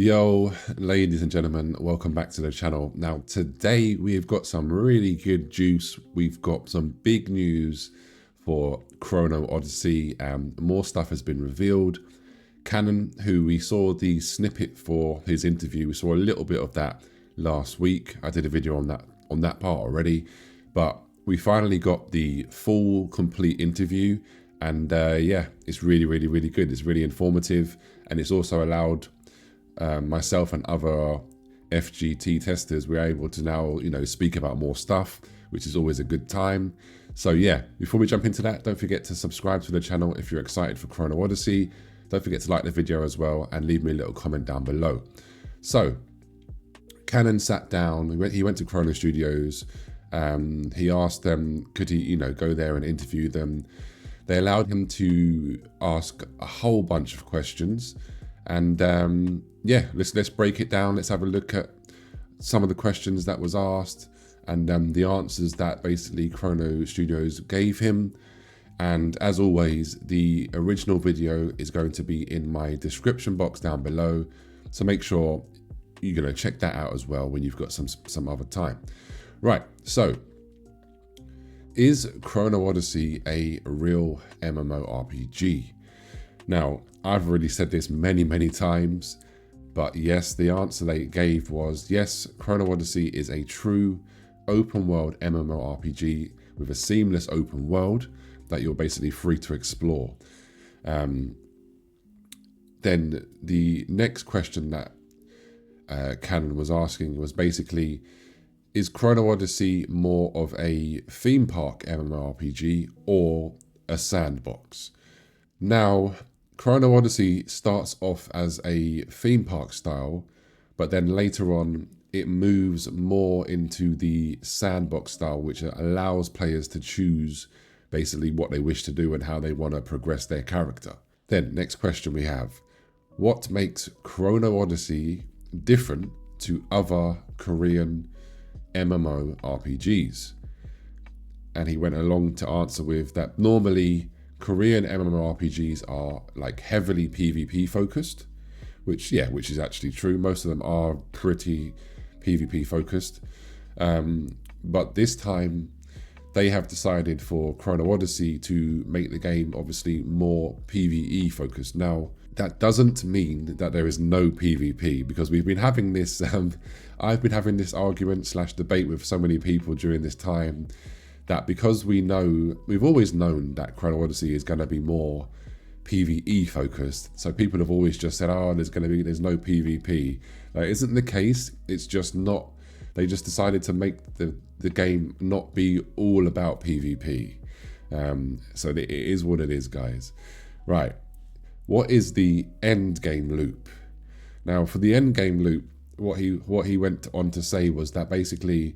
Yo, ladies and gentlemen, welcome back to the channel. Now, today we've got some really good juice. We've got some big news for Chrono Odyssey. More stuff has been revealed. Canon, who we saw the snippet for his interview, we saw a little bit of that last week. I did a video on that part already, but we finally got the full, complete interview. And yeah, it's really good. It's really informative, and it's also allowed myself and other FGT testers, we're able to now, speak about more stuff, which is always a good time. So yeah, before we jump into that, don't forget to subscribe to the channel if you're excited for Chrono Odyssey. Don't forget to like the video as well and leave me a little comment down below. So Canon sat down, he went to Chrono Studios. He asked them, could he, go there and interview them. They allowed him to ask a whole bunch of questions. And yeah, let's break it down. Let's have a look at some of the questions that was asked and the answers that basically Chrono Studios gave him. And as always, the original video is going to be in my description box down below. So make sure you're going to check that out as well when you've got some other time. Right, so is Chrono Odyssey a real MMORPG? Now, I've already said this many times, but yes, the answer they gave was yes, Chrono Odyssey is a true open world MMORPG with a seamless open world that you're basically free to explore. Then the next question that Canon was asking was basically, is Chrono Odyssey more of a theme park MMORPG or a sandbox? Now, Chrono Odyssey starts off as a theme park style, but then later on it moves more into the sandbox style, which allows players to choose basically what they wish to do and how they want to progress their character. Then next question we have, what makes Chrono Odyssey different to other Korean MMORPGs? And he went along to answer with that normally Korean MMORPGs are like heavily PvP focused, which is actually true. Most of them are pretty PvP focused. But this time they have decided for Chrono Odyssey to make the game obviously more PvE focused. Now, that doesn't mean that there is no PvP, because we've been having this, I've been having this argument / debate with so many people during this time, that because we've always known that Chrono Odyssey is going to be more PvE focused. So people have always just said, oh, there's no PvP. That isn't the case. It's just not, they just decided to make the game not be all about PvP. So it is what it is, guys. Right. What is the Endgame loop? Now, for the Endgame loop, what he went on to say was that basically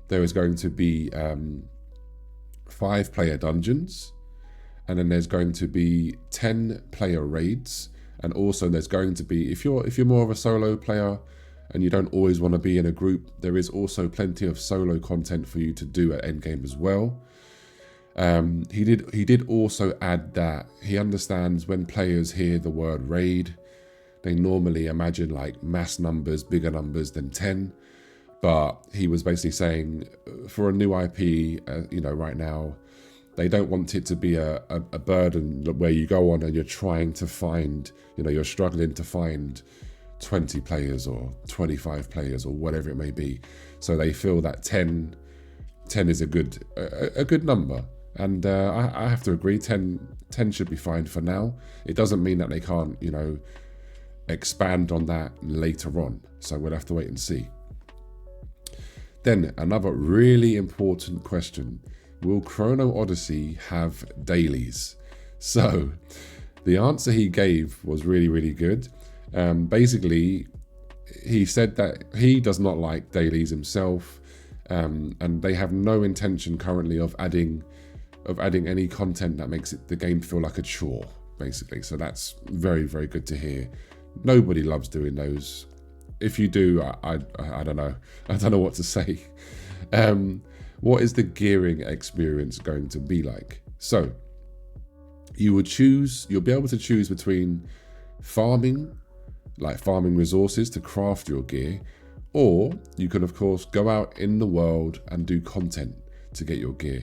there is going to be 5-player dungeons, and then there's going to be 10-player raids, and also there's going to be, if you're more of a solo player and you don't always want to be in a group, there is also plenty of solo content for you to do at Endgame as well. He did also add that he understands when players hear the word raid, they normally imagine like mass numbers, bigger numbers than 10. But he was basically saying for a new IP, right now, they don't want it to be a burden where you go on and you're trying to find, you're struggling to find 20 players or 25 players or whatever it may be. So they feel that 10 is a good number. And I have to agree, 10 should be fine for now. It doesn't mean that they can't, expand on that later on. So we'll have to wait and see. Then another really important question, will Chrono Odyssey have dailies? So the answer he gave was really good. Basically, he said that he does not like dailies himself, and they have no intention currently of adding any content that makes the game feel like a chore, basically. So that's very good to hear. Nobody loves doing those. If you do, I don't know. I don't know what to say. What is the gearing experience going to be like? So you'll be able to choose between farming like farming resources to craft your gear, or you can of course go out in the world and do content to get your gear.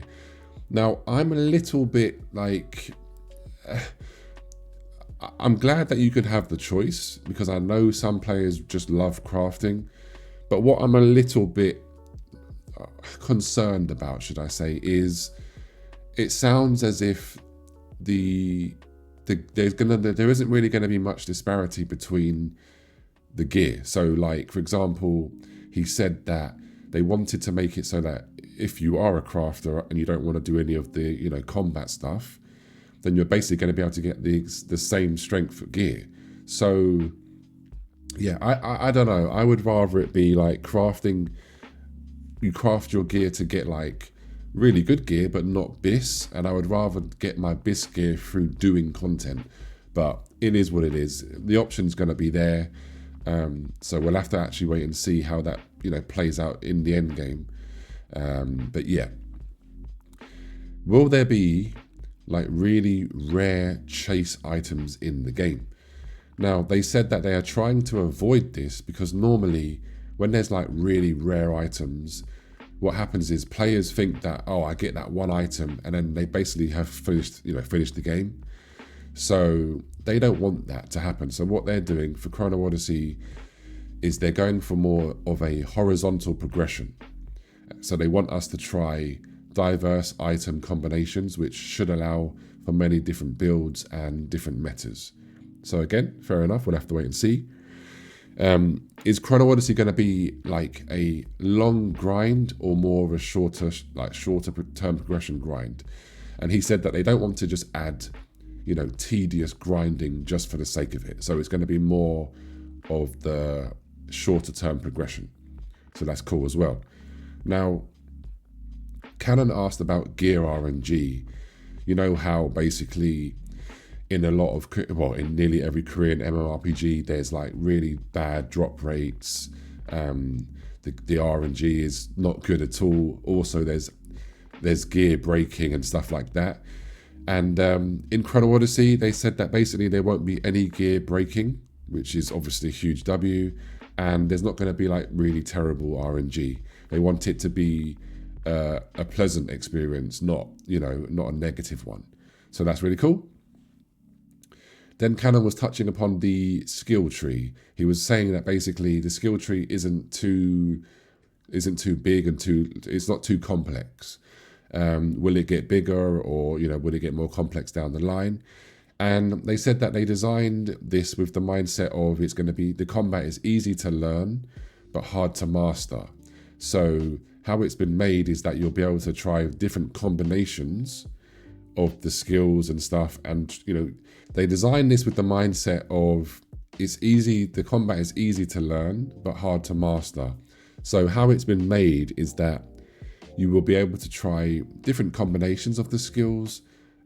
Now, I'm a little bit like, I'm glad that you can have the choice, because I know some players just love crafting, but what I'm a little bit concerned about, should I say, is it sounds as if there isn't really going to be much disparity between the gear. So like, for example, he said that they wanted to make it so that if you are a crafter and you don't want to do any of the combat stuff, then you're basically going to be able to get the same strength gear. So yeah, I don't know, I would rather it be like you craft your gear to get like really good gear, but not BIS. And I would rather get my BIS gear through doing content. But it is what it is. The option's going to be there. So we'll have to actually wait and see how that plays out in the end game. But yeah, will there be like really rare chase items in the game? Now, they said that they are trying to avoid this, because normally when there's like really rare items, what happens is players think that, oh, I get that one item, and then they basically have finished the game. So they don't want that to happen. So what they're doing for Chrono Odyssey is they're going for more of a horizontal progression. So they want us to try diverse item combinations, which should allow for many different builds and different metas. So again, fair enough, we'll have to wait and see. Is Chrono Odyssey going to be like a long grind, or more of a shorter term progression grind? And he said that they don't want to just add tedious grinding just for the sake of it. So it's going to be more of the shorter term progression. So that's cool as well. Now, Canon asked about gear RNG. You know how basically in nearly every Korean MMORPG, there's like really bad drop rates. The RNG is not good at all. Also, there's gear breaking and stuff like that. And in Chrono Odyssey, they said that basically there won't be any gear breaking, which is obviously a huge W. And there's not going to be like really terrible RNG. They want it to be a pleasant experience, not a negative one. So that's really cool. Then Canon was touching upon the skill tree. He was saying that basically the skill tree isn't too big and it's not too complex. Will it get bigger, or will it get more complex down the line? And they said that they designed this with the mindset of the combat is easy to learn but hard to master. So how it's been made is that you'll be able to try different combinations of the skills and stuff, and they designed this with the mindset of the combat is easy to learn but hard to master. So how it's been made is that you will be able to try different combinations of the skills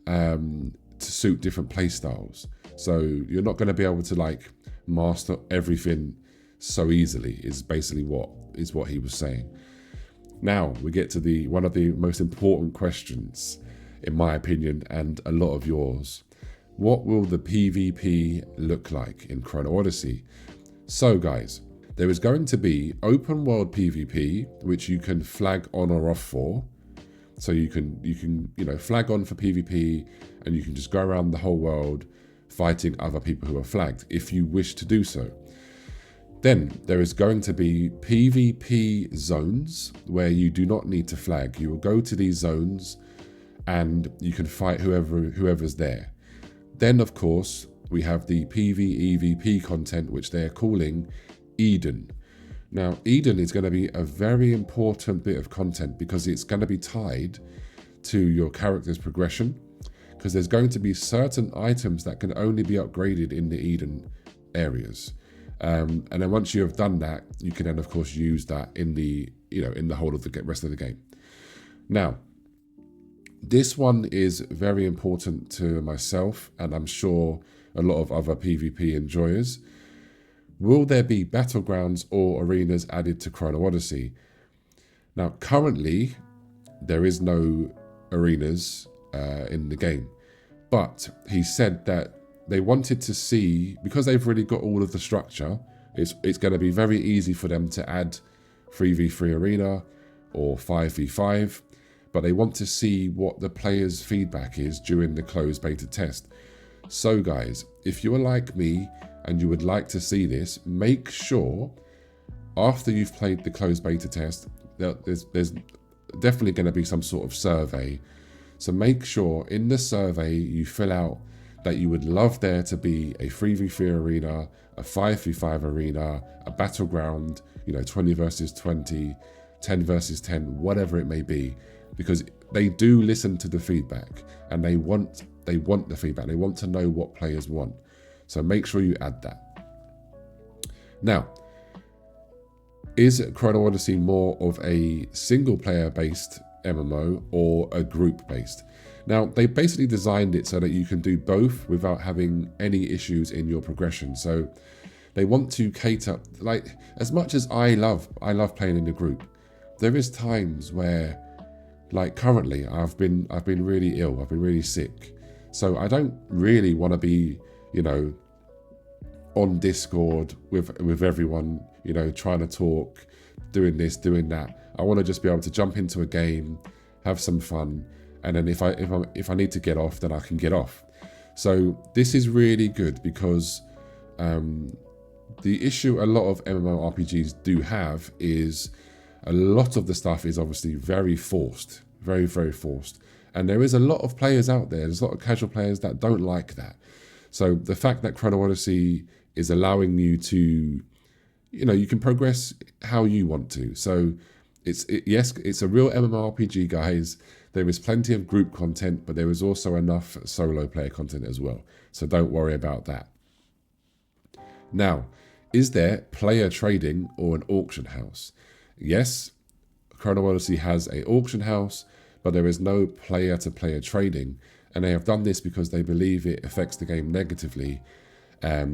to suit different play styles. So you're not going to be able to like master everything so easily, is basically what he was saying. Now we get to one of the most important questions, in my opinion, and a lot of yours. What will the PvP look like in Chrono Odyssey? So guys, there is going to be open world PvP, which you can flag on or off for. So you can flag on for PvP, and you can just go around the whole world fighting other people who are flagged if you wish to do so. Then there is going to be PvP zones where you do not need to flag. You will go to these zones and you can fight whoever's there. Then of course we have the PvEVP content, which they're calling Eden. Now Eden is going to be a very important bit of content, because it's going to be tied to your character's progression, because there's going to be certain items that can only be upgraded in the Eden areas. And then once you have done that, you can then of course use that in the whole of the rest of the game. Now, this one is very important to myself, and I'm sure a lot of other PvP enjoyers. Will there be battlegrounds or arenas added to Chrono Odyssey? Now, currently, there is no arenas in the game, but he said that they wanted to see, because they've already got all of the structure, it's going to be very easy for them to add 3v3 arena or 5v5, but they want to see what the players' feedback is during the closed beta test. So guys, if you are like me and you would like to see this, make sure after you've played the closed beta test, there's definitely going to be some sort of survey. So make sure in the survey you fill out that you would love there to be a 3v3 arena, a 5v5 arena, a battleground, 20 versus 20, 10 versus 10, whatever it may be, because they do listen to the feedback and they want the feedback. They want to know what players want. So make sure you add that. Now, is Chrono Odyssey more of a single player based MMO or a group based? Now, they basically designed it so that you can do both without having any issues in your progression. So they want to cater, like, as much as I love playing in the group, there is times where, like currently, I've been really ill, I've been really sick. So I don't really want to be, on Discord with everyone, trying to talk, doing this, doing that. I want to just be able to jump into a game, have some fun, and then if I need to get off, then I can get off. So this is really good because the issue a lot of MMORPGs do have is a lot of the stuff is obviously very forced, very, very forced. And there is a lot of players out there, there's a lot of casual players that don't like that. So the fact that Chrono Odyssey is allowing you to, you can progress how you want to. So yes, it's a real MMORPG, guys. There is plenty of group content, but there is also enough solo player content as well. So don't worry about that. Now, is there player trading or an auction house? Yes, Chrono Odyssey has an auction house, but there is no player-to-player trading. And they have done this because they believe it affects the game negatively.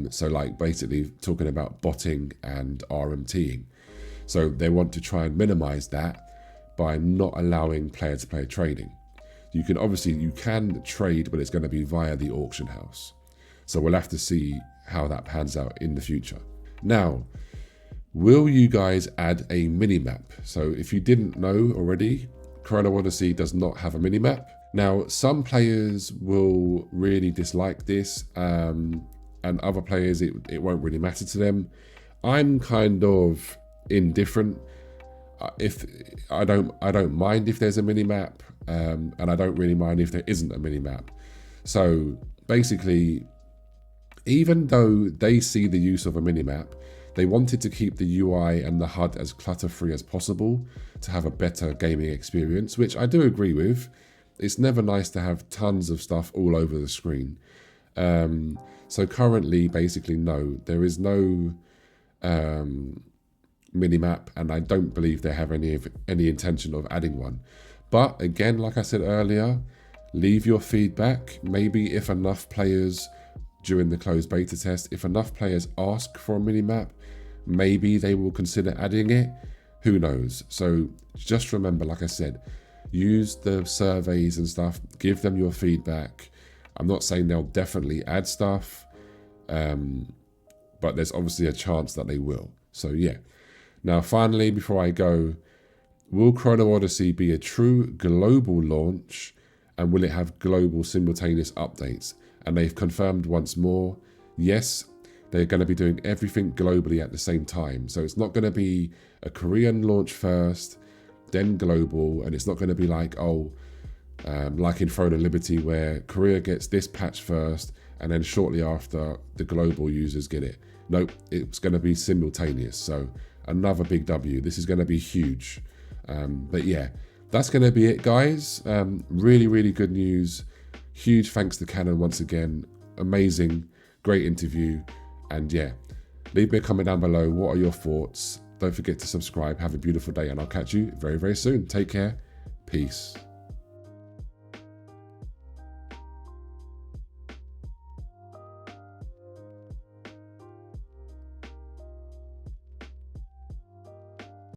So like basically talking about botting and RMTing. So they want to try and minimize that by not allowing player-to-player trading. You can trade, but it's going to be via the auction house. So we'll have to see how that pans out in the future. Now, will you guys add a mini-map? So if you didn't know already, Chrono Odyssey does not have a mini-map. Now, some players will really dislike this, and other players, it won't really matter to them. I'm kind of indifferent. If I don't mind if there's a mini-map, and I don't really mind if there isn't a mini-map. So basically, even though they see the use of a mini-map, they wanted to keep the UI and the HUD as clutter-free as possible to have a better gaming experience, which I do agree with. It's never nice to have tons of stuff all over the screen. So currently, basically, no, there is no minimap, and I don't believe they have any intention of adding one. But again, like I said earlier, leave your feedback. Maybe if enough players during the closed beta test, if enough players ask for a minimap, maybe they will consider adding it. Who knows? So just remember, like I said, use the surveys and stuff, give them your feedback. I'm not saying they'll definitely add stuff, but there's obviously a chance that they will. So yeah. Now finally, before I go, will Chrono Odyssey be a true global launch, and will it have global simultaneous updates? And they've confirmed once more, yes, they're going to be doing everything globally at the same time. So it's not going to be a Korean launch first, then global, and it's not going to be like, like in Throne of Liberty, where Korea gets this patch first, and then shortly after, the global users get it. Nope, it's going to be simultaneous. So another big W. This is going to be huge. But yeah, that's going to be it, guys. Really, really good news. Huge thanks to Canon once again. Amazing, great interview. And yeah, leave me a comment down below. What are your thoughts? Don't forget to subscribe. Have a beautiful day, and I'll catch you very, very soon. Take care. Peace.